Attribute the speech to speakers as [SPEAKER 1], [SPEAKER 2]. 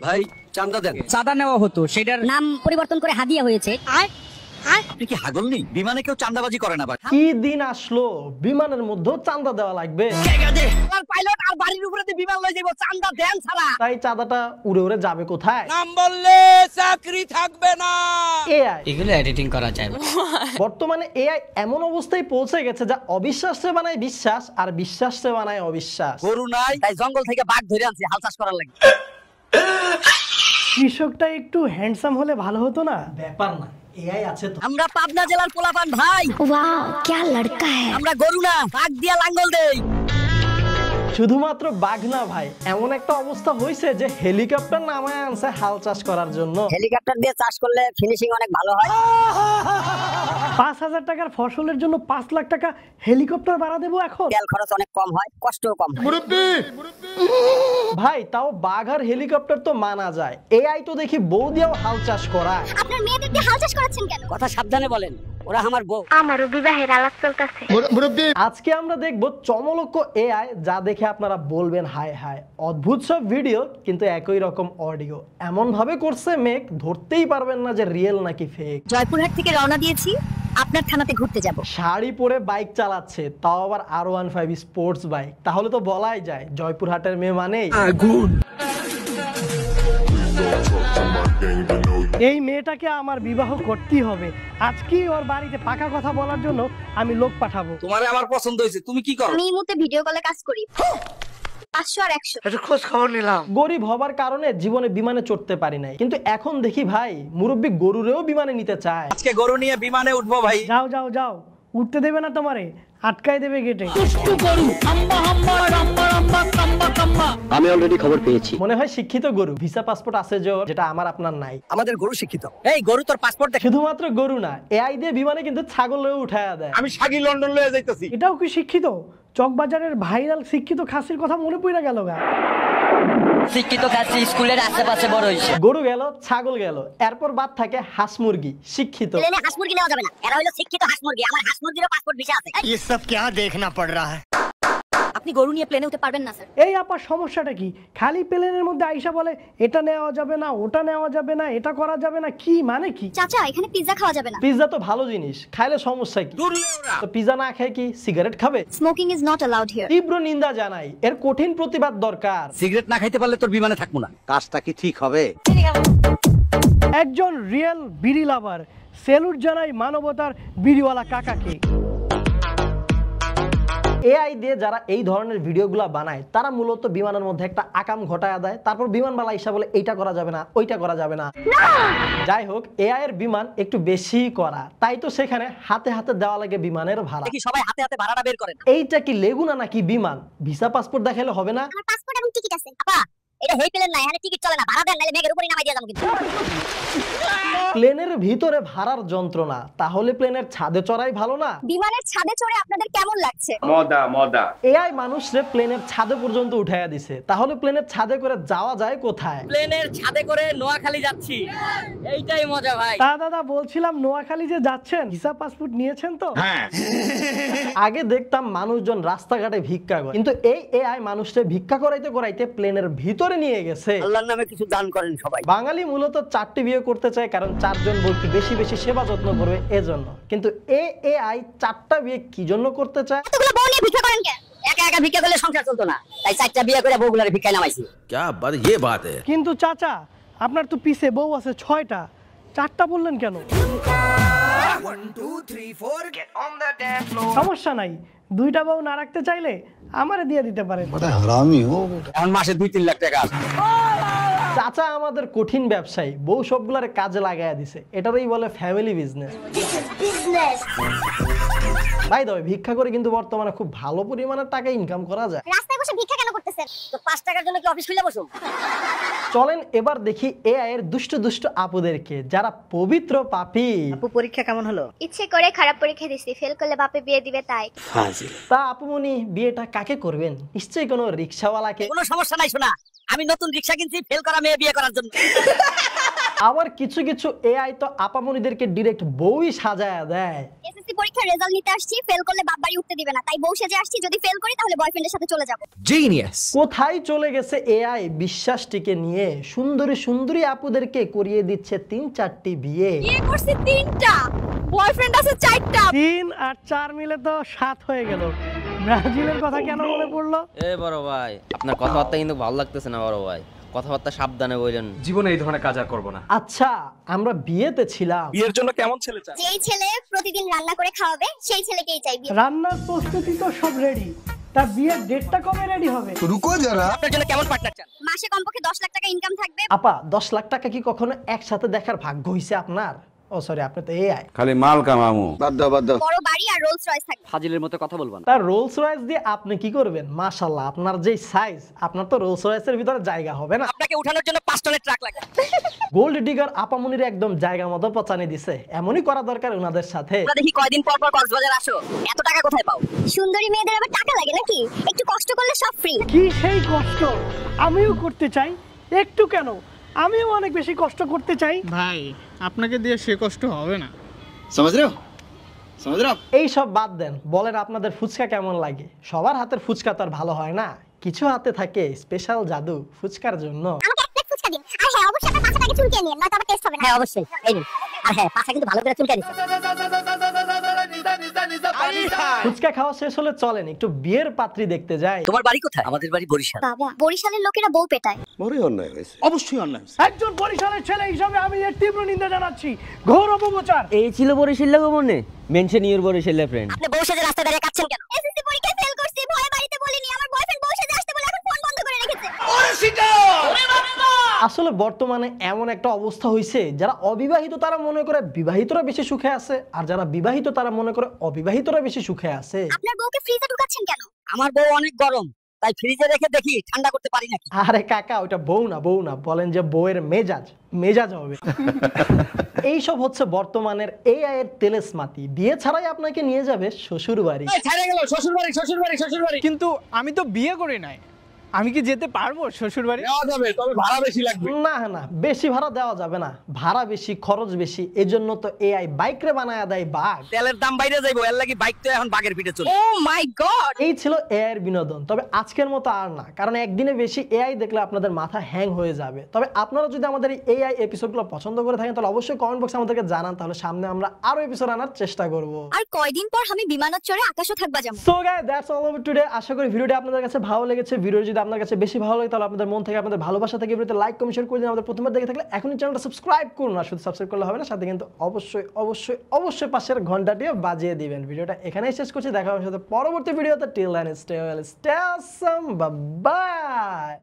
[SPEAKER 1] ভাই চাঁদা দেন।
[SPEAKER 2] চাঁদা নেওয়া হতো, সেটার
[SPEAKER 3] নাম পরিবর্তন করে হাদিয়া হয়েছে।
[SPEAKER 1] আপনি কি হাগল নেই? বিমানে কেউ চাঁদাবাজি করে না।
[SPEAKER 4] কি দিন আসলো বিমানের মধ্যে চাঁদা দেওয়া লাগবে?
[SPEAKER 2] পাইলট আর বাড়ির উপরে বিমান লয়ে যাবো, চাঁদা দেন ছাড়া।
[SPEAKER 4] তাই চাঁদাটা উড়ে উড়ে যাবে কোথায়?
[SPEAKER 2] নাম বললে চাকরি থাকবে না।
[SPEAKER 4] এআই
[SPEAKER 2] এগুলো এডিটিং করা যায়।
[SPEAKER 4] বর্তমানে এআই এমন অবস্থায় পৌঁছে গেছে যা অবিশ্বাসে বানায় বিশ্বাস আর বিশ্বাসে বানায় অবিশ্বাস।
[SPEAKER 1] গরু নাই তাই জঙ্গল থেকে বাঘ ধরে আনছি হাল চাষ করার লাগে।
[SPEAKER 4] কৃষকটা একটু হ্যান্ডসাম হলে ভালো হতো না? ব্যাপার না, এআই আছে তো।
[SPEAKER 1] আমরা পাবনা জেলার পোলাপান ভাই।
[SPEAKER 3] ওয়াও क्या लड़का है।
[SPEAKER 1] আমরা গরু না, বাঘ দিয়া লাঙ্গল দেই।
[SPEAKER 4] শুধুমাত্র বাঘ না ভাই, এমন একটা অবস্থা হয়েছে যে হেলিকপ্টার নামায় আনছে হাল চাষ করার জন্য।
[SPEAKER 1] হেলিকপ্টার দিয়ে চাষ করলে ফিনিশিং অনেক ভালো হয়।
[SPEAKER 4] ৫,০০০ টাকার ফসলের জন্য ৫ লাখ টাকা হেলিকপ্টার ভাড়া দেবো এখন?
[SPEAKER 1] তেল খরচ অনেক কম হয়, কষ্টও কম হয়।
[SPEAKER 4] ভাই তাও বাঘ আর হেলিকপ্টার তো মানা যায়, এআই তো দেখি বউ দিয়েও হাল চাষ করায়।
[SPEAKER 3] আপনার মেয়েদের দিয়ে হাল চাষ করাচ্ছেন কেন?
[SPEAKER 1] কথা সাবধানে বলেন, ওরা আমার বউ।
[SPEAKER 3] আমারও বিবাহের আলাপ চলতেছে।
[SPEAKER 4] আজকে আমরা দেখব চমলক্ষ এআই, যা দেখে আপনারা বলবেন হায় হায়, অদ্ভুত সব ভিডিও কিন্তু একই রকম অডিও। এমন ভাবে করছে মেক, ধরতেই পারবেন না যে রিয়েল নাকি ফেক।
[SPEAKER 3] জয়পুরহাট থেকে রওনা দিয়েছি আপনার থানাতে ঘুরতে যাব।
[SPEAKER 4] শাড়ি পরে বাইক চালাচ্ছে, তাও আবার R15 স্পোর্টস বাইক। তাহলে তো বলাই যায় জয়পুরহাটের মেয়ে মানেই আগুন। এই মেয়েটাকে আমার বিবাহ করতেই হবে। আজকেই ওর বাড়িতে পাকা কথা বলার জন্য আমি লোক পাঠাবো।
[SPEAKER 1] তোমারে আমার পছন্দ হয়েছে, তুমি কি করো?
[SPEAKER 3] আমি এই মুহূর্তে ভিডিও কলে কাজ করি। 500 আর 100
[SPEAKER 4] একটু খোঁজ খবর নিলাম। গরিব হবার কারণে জীবনে বিমানে চড়তে পারি নাই, কিন্তু এখন দেখি ভাই মুরব্বী গরুরেও বিমানে নিতে চায়।
[SPEAKER 1] আজকে গরু নিয়ে বিমানে উঠবো ভাই।
[SPEAKER 4] যাও যাও যাও, উঠতে দেবে না তোমারে, আটকাই দেবে গেটে।
[SPEAKER 5] আমি অলরেডি খবর পেয়েছি।
[SPEAKER 4] মনে হয় শিক্ষিত গরু, ভিসা পাসপোর্ট আছে যেটা আমার আপনার নাই।
[SPEAKER 1] আমাদের গরু শিক্ষিত। এই গরু তোর পাসপোর্ট দেখ।
[SPEAKER 4] শুধুমাত্র গরু না, এআই দিয়ে বিমানে কিন্তু ছাগলও উঠায়া দেয়।
[SPEAKER 1] আমি সাগি লন্ডন লয়ে যাইতাছি।
[SPEAKER 4] এটাও কি শিক্ষিত? চকবাজারের ভাইরাল শিক্ষিত খাসির কথা মনে পড়ে গেল গা।
[SPEAKER 2] শিক্ষিত খাসি স্কুলের আশেপাশে বড় হইছে।
[SPEAKER 4] গরু গেল, ছাগল গেল, এরপর বাদ থাকে হাঁস মুরগি। শিক্ষিত
[SPEAKER 3] প্লেনে হাঁস মুরগি নেওয়া যাবে না, এরা হলো শিক্ষিত হাঁস মুরগি। আমার হাঁস মুরগিরও পাসপোর্ট ভিসা আছে।
[SPEAKER 5] ये सब क्या देखना पड़ रहा है?
[SPEAKER 3] আপনি গরু নিয়ে প্লেনে উঠতে পারবেন না স্যার।
[SPEAKER 4] এই আপা সমস্যাটা কি? খালি প্লেনের মধ্যে আইসা বলে এটা নেওয়া যাবে না, ওটা নেওয়া যাবে না, এটা করা যাবে না, কি মানে কি?
[SPEAKER 3] চাচা এখানে পিজ্জা খাওয়া যাবে না।
[SPEAKER 4] পিজ্জা তো ভালো জিনিস, খাইলে সমস্যা কি? তো পিজ্জা না খায় কি সিগারেট খাবে?
[SPEAKER 3] Smoking is not allowed here.
[SPEAKER 4] তীব্র নিন্দা জানাই, এর কঠিন প্রতিবাদ দরকার।
[SPEAKER 1] সিগারেট না খাইতে পারলে তোর বিমানে থাকবো না। কাজটা কি ঠিক হবে?
[SPEAKER 4] একজন রিয়েল বিড়ি লাভার, সেলুট জানাই মানবতার বিড়িওয়ালা কাকাকে। এআই দিয়ে যারা এই ধরনের ভিডিওগুলো বানায় তারা মূলত বিমানের মধ্যে একটা আকাম ঘটায় দেয়, তারপর বিমানবালা হিসাব বলে এইটা করা যাবে না, ওইটা করা যাবে না। যাই হোক, এআই এর বিমান একটু বেশি করা, তাই তো সেখানে হাতে হাতে দেওয়া লাগে বিমানের ভাড়া।
[SPEAKER 1] দেখি সবাই হাতে হাতে ভাড়াটা বের করেন।
[SPEAKER 4] এইটা কি লেগুনা নাকি বিমান? ভিসা পাসপোর্ট দেখাইলে হবে না?
[SPEAKER 3] আমার পাসপোর্ট এবং টিকিট আছে। আপা এটা হেই প্লেন না, এখানে টিকিট চলে না, ভাড়া দেন নালে মেঘের উপরে নামাই দিয়ে যাবো কিন্তু।
[SPEAKER 4] প্লেনের ভিতরে ভাড়ার যন্ত্রণা, তাহলে প্লেনের ছাদে চড়াই ভালো না?
[SPEAKER 3] বিমানের ছাদে চড়ে আপনাদের কেমন লাগছে?
[SPEAKER 6] মজা।
[SPEAKER 4] এআই মানুষরে প্লেনের ছাদে পর্যন্ত উঠাইয়া দিছে, তাহলে প্লেনের ছাদে করে যাওয়া যায় কোথায়?
[SPEAKER 2] প্লেনের ছাদে করে নোয়াখালী যাচ্ছি, এইটাই মজা ভাই।
[SPEAKER 4] দাদা বলছিলাম নোয়াখালী যে যাচ্ছেন, ভিসা পাসপোর্ট নিয়েছেন তো?
[SPEAKER 6] হ্যাঁ।
[SPEAKER 4] আগে দেখতাম মানুষজন রাস্তাঘাটে ভিক্ষা করে, কিন্তু এই এআই মানুষকে ভিক্ষা করাইতে করাইতে প্লেনের ভিতরে নিয়ে গেছে।
[SPEAKER 1] আল্লাহর নামে কিছু দান করেন সবাই।
[SPEAKER 4] বাঙালি মূলত 4টি বিয়ে করতে চায়, কারণ 4 জন বউকে বেশি বেশি সেবা যত্ন করবে এজন্য। কিন্তু এআই 4টা বিয়ে কি জন্য করতে চায়?
[SPEAKER 3] এতগুলো বউ নিয়ে ভিক্ষা করেন কেন?
[SPEAKER 1] একা একা ভিক্ষা করলে সংসার চলতো না, তাই 4টা বিয়ে করে বউগুলারে ভিক্ষায় নামাইছি।
[SPEAKER 6] क्या बात, ये बात है।
[SPEAKER 4] কিন্তু চাচা আপনার তো পিছে বউ আছে 6টা, 4টা বললেন কেন? সমস্যা নাই, 2টা বউ না রাখতে চাইলে আমারে দিয়ে দিতে পারেন।
[SPEAKER 1] এখন মাসে 2-3 লাখ টাকা আসে।
[SPEAKER 4] চাচা আমাদের কঠিন ব্যবসায়ী, বউ সবগুলার কাজে লাগাইয়া দিছে, এটারই বলে ফ্যামিলি বিজনেস। ভাই দাও ভিক্ষা করে কিন্তু বর্তমানে খুব ভালো পরিমাণে টাকা ইনকাম করা যায়।
[SPEAKER 3] রাস্তায় বসে ভিক্ষা কেন করতেছেন?
[SPEAKER 1] তো 5 টাকার জন্য কি অফিস খুলে বসুম?
[SPEAKER 4] চলেন এবার দেখি এআই এর দুষ্ট দুষ্ট আপুদেরকে, যারা পবিত্র পাপী।
[SPEAKER 2] আপু পরীক্ষা কেমন হলো?
[SPEAKER 3] ইচ্ছে করে খারাপ পরীক্ষা দিছি, ফেল করলে বাপে বিয়ে দিবে তাই।
[SPEAKER 4] তা আপুমনি বিয়েটা কাকে করবেন? নিশ্চয়ই কোনো রিকশাওয়ালাকে।
[SPEAKER 1] কোনো সমস্যা নাই শোনা, আমি নতুন রিকশা কিনছি ফেল করা মেয়ে বিয়ে করার জন্য।
[SPEAKER 4] আবার কিছু কিছু এআই তো আপামনিদেরকে ডিরেক্ট বউই সাজায়া দেয়।
[SPEAKER 3] এসএসসি পরীক্ষার রেজাল্ট নিতে আসছি, ফেল করলে বাপবাড়ি উঠতে দিবে না, তাই বউ সেজে আসছি, যদি ফেল করি তাহলে বয়ফ্রেন্ডের সাথে চলে যাব।
[SPEAKER 6] জিনিয়াস।
[SPEAKER 4] কোথায় চলে গেছে এআই বিশ্বাসটিকে নিয়ে? সুন্দরী সুন্দরী আপুদেরকে করিয়ে দিচ্ছে 3-4টি বিয়ে।
[SPEAKER 3] বিয়ে করছি 3টা, বয়ফ্রেন্ড আছে 4টা।
[SPEAKER 2] 3 আর 4 মিলে তো 7 হয়ে গেল। ব্রাজিলের কথা কেন মনে পড়লো?
[SPEAKER 7] এ বড় ভাই, আপনার কথাবার্তা কিন্তু ভালো লাগতেছে না বড় ভাই, কথাবার্তা সাবধানে বললেন।
[SPEAKER 8] জীবনে এই ধরনের কাজ আর করবো না।
[SPEAKER 4] আচ্ছা, আমরা বিয়েতে ছিলাম।
[SPEAKER 8] বিয়ের জন্য কেমন ছেলে চান?
[SPEAKER 3] যেই ছেলে প্রতিদিন রান্না করে খাওয়াবে সেই ছেলেকেই চাই বিয়ে।
[SPEAKER 2] রান্নার প্রস্তুতি তো সব রেডি, তা বিয়ের ডেটটা কবে রেডি হবে? আপনার জন্য কেমন পার্টনার চান?
[SPEAKER 3] মাসে কমপক্ষে 10 লাখ টাকা ইনকাম থাকবে।
[SPEAKER 4] আপা, 10 লাখ টাকা কি কখনো একসাথে দেখার ভাগ্য হইছে আপনার? ও সরি, আপনি তো এআই।
[SPEAKER 5] খালি মাল কামামু।
[SPEAKER 3] বড় বাড়ি আর রোলস রয়েস থাকবে।
[SPEAKER 2] ফাজিলের মতো কথা বলবা না।
[SPEAKER 4] তার রোলস রয়েস দিয়ে আপনি কি করবেন? মাশাআল্লাহ, আপনার যে সাইজ, আপনার তো রোলস রয়েসের ভিতরে জায়গা হবে না।
[SPEAKER 2] আপনাকে উঠানোর জন্য 5 টনের ট্রাক লাগবে।
[SPEAKER 4] গোল্ড ডিগার আপামনির একদম জায়গা মতো পচানি দিছে। এমনই করা দরকার ওনাদের সাথে।
[SPEAKER 2] দেখি কয়দিন পর পর কক্সবাজার আসো, এত টাকা কোথায় পাও?
[SPEAKER 3] সুন্দরী মেয়েদের আবার টাকা লাগে নাকি? একটু কষ্ট করলে সব ফ্রি।
[SPEAKER 2] কি সেই কষ্ট আমিও করতে চাই, একটু কেন, আমিও অনেক বেশি কষ্ট করতে চাই।
[SPEAKER 9] ভাই আপনাকে দিয়ে সে কষ্ট হবে না।
[SPEAKER 4] এই সব বাদ দেন, বলেন আপনাদের ফুচকা কেমন লাগে? সবার হাতের ফুচকা তো আর ভালো হয় না, কিছু হাতে থাকে স্পেশাল জাদু ফুচকার জন্য।
[SPEAKER 3] আমাকে এক প্লেট ফুচকা দিন, আর হ্যাঁ অবশ্যই আপনার পাছাটাকে চুলকিয়ে নিন, নয়তো আবার টেস্ট হবে না।
[SPEAKER 1] হ্যাঁ অবশ্যই, এই নিন। আর হ্যাঁ, পাশা কিন্তু ভালো করে চুলকে নিচ্ছে।
[SPEAKER 4] ফুচকা খাওয়া শেষ হলে চলেন একটু বিয়ের পাত্রী দেখতে যাই।
[SPEAKER 2] তোমার বাড়ি কোথায়? আমাদের বাড়ি বরিশাল।
[SPEAKER 3] বাবা, বরিশালের লোকেরা বউ পেটায়।
[SPEAKER 9] অবশ্যই অন্যায়।
[SPEAKER 2] একজন বরিশালের ছেলে হিসাবে আমি এর তীব্র নিন্দা জানাচ্ছি, ঘোর অপপ্রচার।
[SPEAKER 7] এই ছিল বরিশাল লাগো মনে মেনশন ইউর বরিশাল ফ্রেন্ড।
[SPEAKER 3] আপনি বউ সেজে রাস্তায় দাঁড়িয়ে কাচ্ছেন কেন? এসএসসি পরীক্ষায় ফেল করছি, ভয়ে বাড়িতে বলিনি, আমার বয়ফ্রেন্ড বউ সেজে আসতে বলে এখন ফোন বন্ধ করে রেখেছে।
[SPEAKER 4] আসলে বর্তমানে এমন একটা অবস্থা হয়েছে, যারা অবিবাহিত তারা মনে করে বিবাহিতরা বেশি সুখে আছে, আর যারা বিবাহিত তারা মনে করে অবিবাহিতরা বেশি সুখে আছে।
[SPEAKER 3] আপনার বউকে ফ্রিজে ঢুকাচ্ছেন কেন?
[SPEAKER 2] আমার বউ অনেক গরম, তাই ফ্রিজে রেখে দেখি ঠান্ডা করতে পারি নাকি।
[SPEAKER 4] আরে কাকা, ওটা বউ না, বউ না, বলেন যে বউয়ের মেজাজ হবে। এইসব হচ্ছে বর্তমানের এআই এর তেলেসমাতি। বিয়ে ছাড়াই আপনাকে নিয়ে যাবে শ্বশুর বাড়ি।
[SPEAKER 2] ছেড়ে গেল শ্বশুর বাড়ি, শ্বশুর বাড়ি, শ্বশুর বাড়ি।
[SPEAKER 9] কিন্তু আমি তো বিয়ে করি নাই, আমি কি যেতে পারবো শ্বশুর বাড়ি?
[SPEAKER 8] যাওয়া যাবে, তবে ভাড়া বেশি লাগবে।
[SPEAKER 4] না না, বেশি ভাড়া দেওয়া যাবে না, ভাড়া বেশি, খরচ বেশি। এজন্য তো এআই বাইক রে বানায়া দেয় বাঘ।
[SPEAKER 2] তেলের দাম বাইরে যাইবো, এর লাগি বাইক তো এখন বাঘের পিঠে চলে।
[SPEAKER 3] ও মাই গড।
[SPEAKER 4] এই ছিল এআই এর বিনোদন, তবে আজকের মতো আর না, কারণ একদিনে বেশি এআই দেখলে আপনাদের মাথা হ্যাং হয়ে যাবে। তবে আপনারা যদি আমাদের এই এআই এপিসোডগুলো পছন্দ করে থাকেন তাহলে অবশ্যই কমেন্ট বক্সে আমাদেরকে জানান, তাহলে সামনে আমরা আরো এপিসোড আনার চেষ্টা করব।
[SPEAKER 3] আর কয়দিন পর আমি বিমানত চড়ে আকাশও থাকবা যাবো।
[SPEAKER 4] So guys, that's all of today. আশা করি ভিডিওটি আপনাদের কাছে ভালো লেগেছে। ভিডিও যদি আপনার কাছে বেশি ভালো লাগে তাহলে আপনাদের মন থেকে, আপনাদের ভালোবাসা থেকে ভিডিওতে লাইক, কমেন্ট, শেয়ার করে দিন। আমাদের প্রথমবার দেখে থাকলে এখনই চ্যানেলটা সাবস্ক্রাইব করুন। আর শুধু সাবস্ক্রাইব করলে হবে না, সাথে কিন্তু অবশ্যই অবশ্যই অবশ্যই পাশের ঘন্টাটিও বাজিয়ে দিবেন। ভিডিওটা এখানেই শেষ করছি, দেখা হবে সাথে পরবর্তী ভিডিওতে। Till then stay well, stay awesome, bye by.